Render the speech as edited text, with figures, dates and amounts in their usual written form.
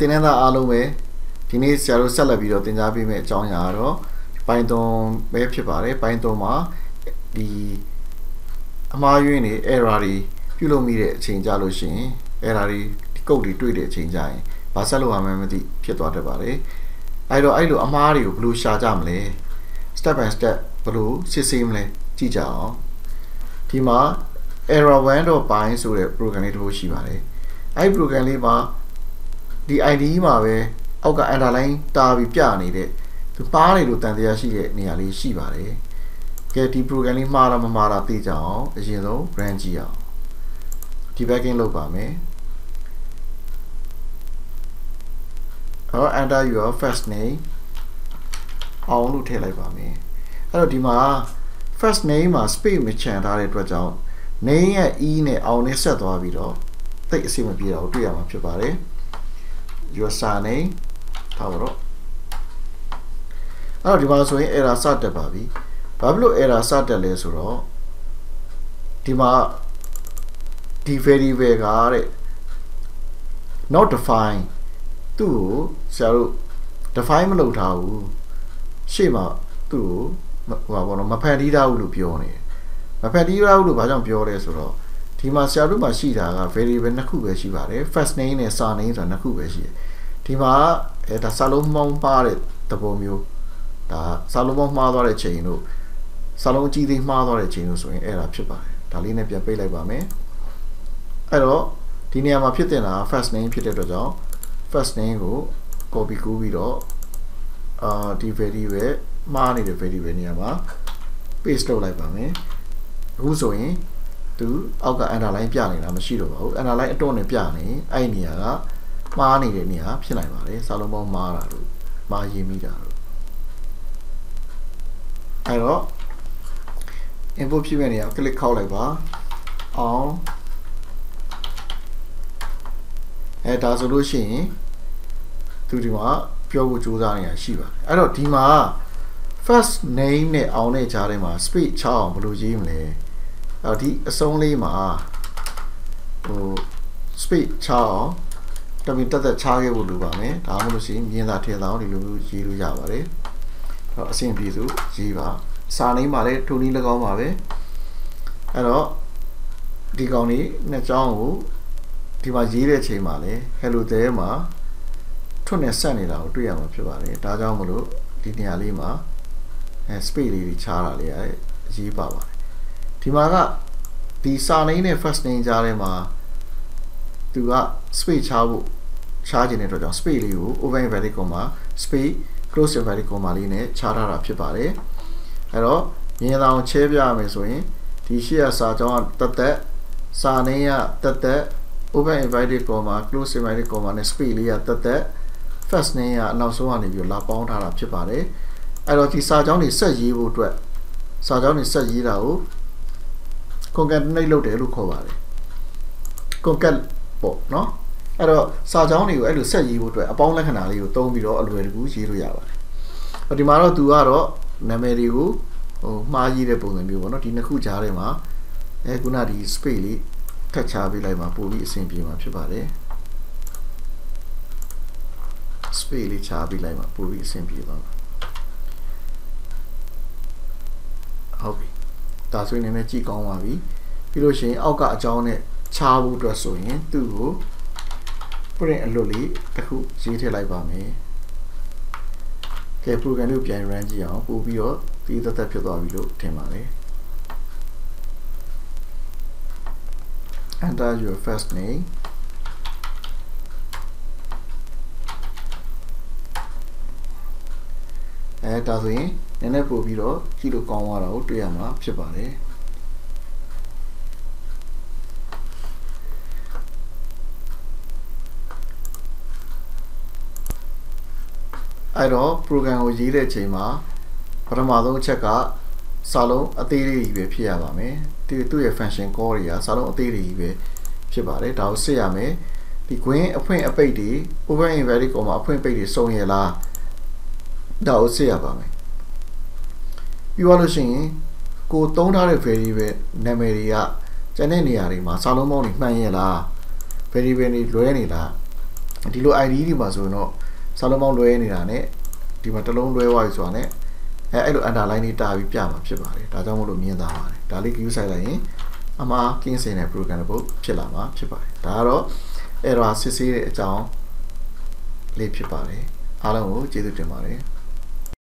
တင်နေတာအားလုံးပဲဒီနေ့ဆရာတို့ဆက်လက်ပြီးတော့သင်ကြားပေးမယ့်အကြောင်းအရာကတော့ပိုင်း3ပဲဖြစ်ပါတယ်ပိုင်း3မှာဒီအမှားယွင်းတွေ error တွေပြုလုပ်မိတဲ့အချိန်ကြလို့ရှိရင် error တွေဒီ code တွေတွေ့တဲ့အချိန်ကြရင်ဘာဆက်လုပ်ရမှန်းမသိဖြစ်သွားတတ်ပါတယ်အဲ့လိုအမှားတွေကိုဘယ်လိုရှာကြမလဲ step by step ဘယ်လိုစစ်ဆေးမလဲကြည့်ကြအောင်ဒီမှာ error 1.py ဆိုတဲ့ program လေးတစ်ခုရှိပါတယ်အဲ့ program လေးမှာဒီ ID မှာပဲအောက်က underline တာပြီးပြနေတဲ့သူပါးနေလို့တန်တရားရှိတဲ့နေရာလေးရှိပါတယ်ကဲဒီ program လေးမှားတာမမှားတာသိကြအောင်အရင်ဆုံး run ကြည့်အောင် debugging လုပ်ပါမယ်enter your first name အောင်လို့ထည့်လိုက်ပါမယ်အဲ့တော့ဒီမှာ first name မှာ space မချန်ထားတဲ့အတွက်ကြောင့် name ရဲ့ e နဲ့အောင်နဲ့ဆက်သွားပြီးတော့တိတ်အဆင်မပြေတော့တွေ့ရမှာဖြစ်ပါတယ် your surname ထားပါတော့အဲ့တော့ဒီမှာဆိုရင် error စတက်ပါပြီဘာဖြစ်လို့ error စတက်လဲဆိုတော့ဒီမှာဒီ variable ကတဲ့ not define သူ့ကိုဆရာတို့ define မလုပ်ထားဘူးရှေ့မှာသူ့ကိုဟိုပါဘောနော်မဖန်တီးထားဘူးလို့ပြောနေတယ်မဖန်တီးထားဘူးလို့ဘာကြောင့်ပြောလဲဆိုတော့ဒီမှာဆရာတို့မှာရှိတာက variable နှစ်ခုပဲရှိပါတယ် first name နဲ့ surname ဆိုတာနှစ်ခုပဲရှိတယ်ဒီမှာဒါစာလုံးပေါင်းပါတဲ့သဘောမျိုးဒါစာလုံးပေါင်းမှားသွားတဲ့ချိန်တို့စာလုံးအကြီးသေးမှားသွားတဲ့ချိန်တို့ဆိုရင်အဲ့ဒါဖြစ်ပါတယ်ဒါလေးနဲ့ပြန်ပိတ်လိုက်ပါမယ်အဲ့တော့ဒီနေရာမှာဖြစ်တဲ့တာ first name ဖြစ်တဲ့အတွက်ကြောင့် first name ကို copy ကူးပြီးတော့ဒီ variable မှားနေတဲ့ variable နေရာမှာ paste လုပ်လိုက်ပါမယ်အခုဆိုရင်သူအောက်က underline ပြနေတာမရှိတော့ပါဘူး underline အတွန်းနဲ့ပြနေအဲ့ဒီနေရာကမှားနေတဲ့နေရာဖြစ်နိုင်ပါတယ်စာလုံးပေါင်းမှားတာတို့မှားရေးမိတာတို့အဲ့တော့ input ဖြစ်မဲ့နေရာ click ခောက်လိုက်ပါအောင်အဲ့ဒါဆိုလို့ရှိရင်သူဒီမှာပြောဖို့ကြိုးစားနေတာရှိပါတယ်အဲ့တော့ဒီမှာ first name နဲ့အောင်နဲ့ကြားထဲမှာ space ချအောင်ဘယ်လိုရေးမလဲအဲ့တော့ဒီအစုံလေးမှာဟို space ချအောင်တမင်တက်ချခဲ့ဖို့လိုပါမယ်ဒါမှမဟုတ်ရှင်မြင်သာထင်သာအောင်ဒီလိုမျိုးရေးလို့ရပါတယ်အဲ့တော့အဆင်ပြေစုရေးပါစာနေမှာလည်းထိုနည်း၎င်းပါပဲအဲ့တော့ဒီကောင်လေးနှစ်ကြောင်းကိုဒီမှာရေးတဲ့ချိန်မှာလည်း hello there မှာထွတ်နဲ့ဆက်နေတာကိုတွေ့ရမှာဖြစ်ပါတယ်ဒါကြောင့်မလို့ဒီနေရာလေးမှာspace လေးတွေခြားတာလေးရရေးပါပါတယ်ဒီမှာကဒီစာနေနဲ့ first name ကြားထဲမှာသူက space ခြားဖို့ခြားခြင်းတဲ့အတွက်ကြောင့် space လေးကို open inverted comma space close inverted comma လေးနဲ့ခြားထားတာဖြစ်ပါတယ်အဲ့တော့မြင်အောင်ချဲပြရမယ်ဆိုရင်ဒီရှေ့ကစာကြောင်းကတက်စာနေကတက်open inverted comma close inverted comma နဲ့ space လေးကတက်first name ကအနောက်ဆုံးကနေပြီးလာပေါင်းထားတာဖြစ်ပါတယ်အဲ့တော့ဒီစာကြောင်းတွေဆက်ရေးဖို့အတွက်စာကြောင်းတွေဆက်ရေးတာကို concatenate လုပ်တယ်လို့ခေါ်ပါတယ် concat ပေါ့နော်အဲ့တော့စာကြောင်းတွေကိုအဲ့လိုဆက်ရေးဖို့အတွက်အပေါင်းလက္ခဏာလေးကိုသုံးပြီးတော့အလွယ်တကူရေးလို့ရပါတယ်ဒီမှာတော့သူကတော့နာမည်တွေကိုဟိုမှားရေးတဲ့ပုံစံမျိုးပေါ့နော်ဒီနှစ်ခုကြားထဲမှာခုနဒီ space လေးထပ်ချပေးလိုက်မှာပို့ပြီးအဆင်ပြေမှာဖြစ်ပါတယ် space လေးချပေးလိုက်မှာပို့ပြီးအဆင်ပြေသွားမှာဟုတ်ပြီဒါဆိုရင်လည်းကြည့်ကောင်းပါပြီပြီးလို့ရှိရင်အောက်ကအကြောင်းနဲ့ချဖို့အတွက်ဆိုရင်သူ့ကို print အလွတ်လေးတစ်ခုရေးထည့်လိုက်ပါမယ်ကဲ program လေးကိုပြန် run ကြည့်အောင်ပို့ပြီးတော့ဒီသက်ဖြစ်သွားပြီလို့ထင်ပါတယ် enter your first name ဒါဆိုရင်နည်းနည်းပို့ပြီးတော့ကြည့်လို့ကောင်းသွားတာကိုတွေ့ရမှာဖြစ်ပါတယ်အဲ့တော့ program ကိုရေးတဲ့အချိန်မှာပထမဆုံးအချက်ကစာလုံးအသေးလေးကြီးပဲဖြစ်ရပါမယ်သူ့ရဲ့ function call တွေကစာလုံးအသေးလေးကြီးပဲဖြစ်ပါတယ်ဒါကိုစစ်ရမယ်ဒီ green အဖွင့်အပိတ်တွေ open inverted comma အဖွင့်ပိတ်တွေစုံရလားဒါကိုစစ်ရပါမယ်ပြီးသွားလို့ရှိရင်ကိုသုံးထားတဲ့ variable နာမည်တွေကကျန်တဲ့နေရာတွေမှာစာလုံးပေါင်းတွေမှန်ရလား variable တွေလွဲနေလား ဒီလို ID ဒီမှာဆိုရင်တော့စာလုံးပေါင်းလွဲနေတာနဲ့ဒီမှာတစ်လုံးလွဲသွားပြီဆိုတာနဲ့အဲ့လို underline လေးတာပြီးပြမှာဖြစ်ပါတယ်ဒါကြောင့်မို့လို့မြင်သာပါတယ်ဒါလေး view ဆိုင်လိုက်ရင်အမှားကင်းစင်တဲ့ programmable ဖြစ်လာမှာဖြစ်ပါတယ်ဒါကတော့ error စစ်ဆေးတဲ့အကြောင်းလေးဖြစ်ပါတယ်အားလုံးကိုကျေးဇူးတင်ပါတယ်